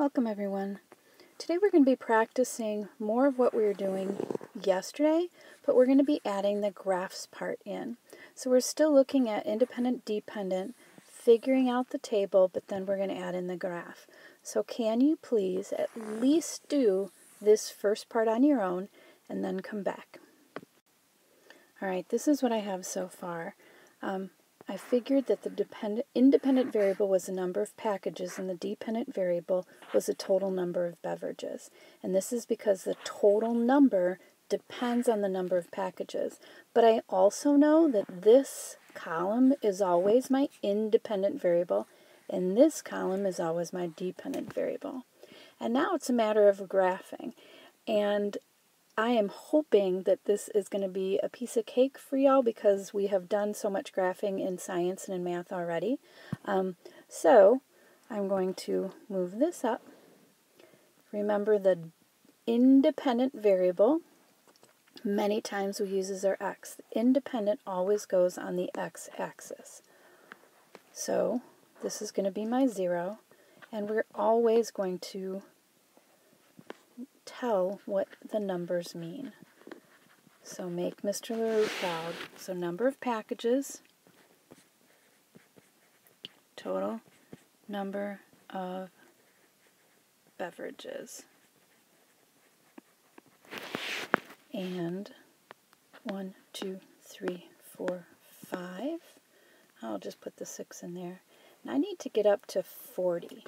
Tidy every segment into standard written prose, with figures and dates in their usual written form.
Welcome everyone. Today we're going to be practicing more of what we were doing yesterday, but we're going to be adding the graphs part in. So we're still looking at independent, dependent, figuring out the table, but then we're going to add in the graph. So can you please at least do this first part on your own and then come back? Alright, this is what I have so far. I figured that the independent variable was the number of packages and the dependent variable was the total number of beverages. And this is because the total number depends on the number of packages. But I also know that this column is always my independent variable and this column is always my dependent variable. And now it's a matter of graphing. And I am hoping that this is going to be a piece of cake for y'all because we have done so much graphing in science and in math already. So I'm going to move this up. Remember the independent variable, many times we use as our x. The independent always goes on the x-axis. So this is going to be my 0, and we're always going to tell what the numbers mean. So make Mr. LaRue proud. So number of packages, total number of beverages, and 1, 2, 3, 4, 5. I'll just put the 6 in there. And I need to get up to 40.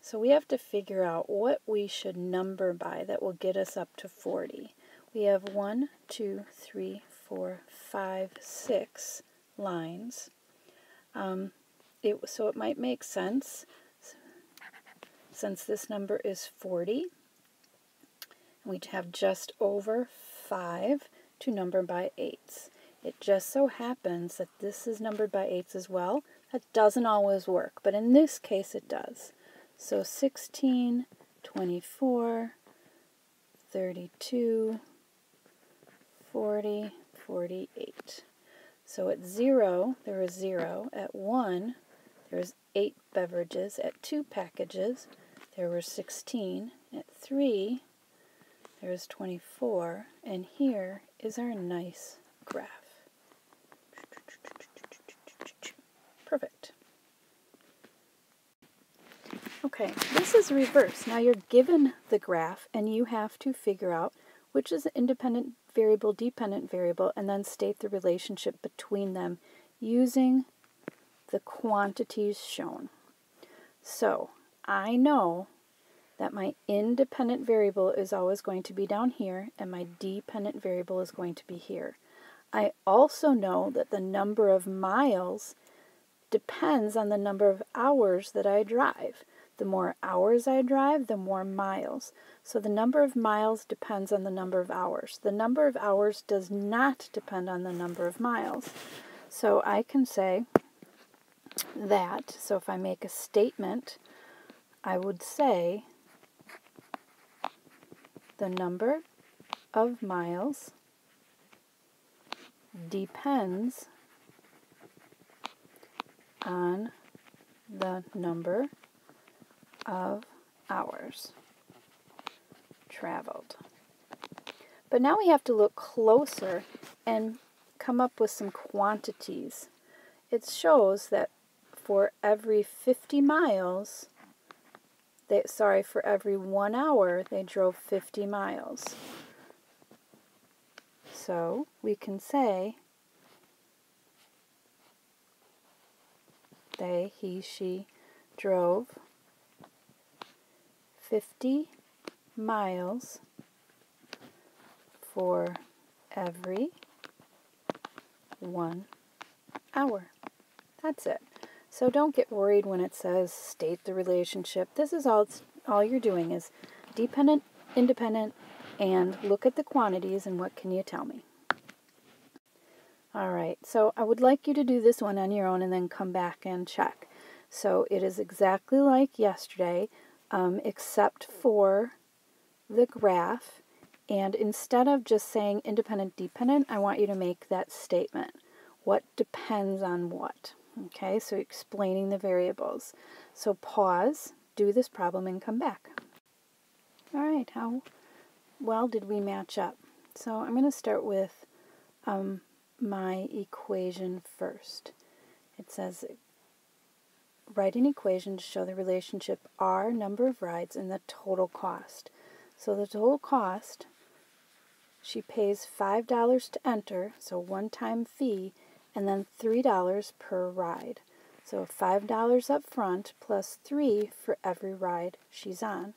So we have to figure out what we should number by that will get us up to 40. We have 1, 2, 3, 4, 5, 6 lines. So it might make sense, since this number is 40, we have just over 5 to number by 8s. It just so happens that this is numbered by 8s as well. That doesn't always work, but in this case it does. So 16, 24, 32, 40, 48. So at 0, there is 0. At 1, there is 8 beverages. At 2 packages, there were 16. At 3, there is 24. And here is our nice graph. Perfect. Okay, this is reverse. Now you're given the graph and you have to figure out which is the independent variable, dependent variable, and then state the relationship between them using the quantities shown. So I know that my independent variable is always going to be down here and my dependent variable is going to be here. I also know that the number of miles depends on the number of hours that I drive. The more hours I drive, the more miles. So the number of miles depends on the number of hours. The number of hours does not depend on the number of miles. So I can say that, so if I make a statement, I would say the number of miles depends on the number of hours traveled. But now we have to look closer and come up with some quantities. It shows that for every 50 miles, for every 1 hour, they drove 50 miles. So we can say they, he, she drove 50 miles for every 1 hour. That's it. So don't get worried when it says state the relationship. This is all you're doing is dependent, independent, and look at the quantities and what can you tell me. Alright, so I would like you to do this one on your own and then come back and check. So it is exactly like yesterday, except for the graph, and instead of just saying independent, dependent, I want you to make that statement. What depends on what? Okay, so explaining the variables. So pause, do this problem and come back. All right, how well did we match up? So I'm going to start with my equation first. It says, write an equation to show the relationship R, number of rides, and the total cost. So the total cost, she pays $5 to enter, so one-time fee, and then $3 per ride. So $5 up front plus $3 for every ride she's on.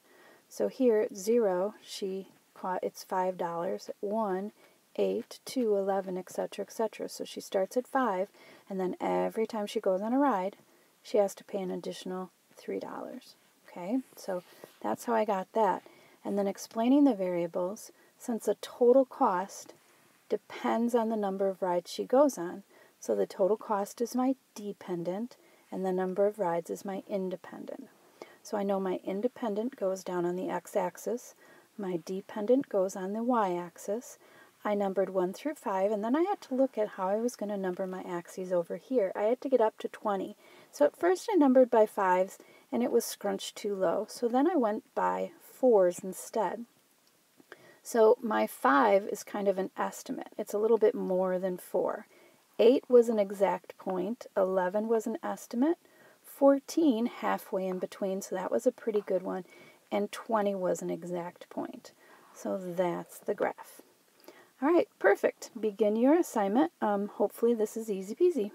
So here at 0, it's $5, at 1, 8, 2, 11, etc., etc. So she starts at 5, and then every time she goes on a ride, she has to pay an additional $3. Okay, so that's how I got that. And then explaining the variables, since the total cost depends on the number of rides she goes on, so the total cost is my dependent, and the number of rides is my independent. So I know my independent goes down on the x-axis, my dependent goes on the y-axis. I numbered 1 through 5, and then I had to look at how I was going to number my axes over here. I had to get up to 20. So at first I numbered by 5s, and it was scrunched too low. So then I went by 4s instead. So my 5 is kind of an estimate. It's a little bit more than 4. 8 was an exact point. 11 was an estimate. 14 halfway in between, so that was a pretty good one. And 20 was an exact point. So that's the graph. All right, perfect. Begin your assignment. Hopefully this is easy peasy.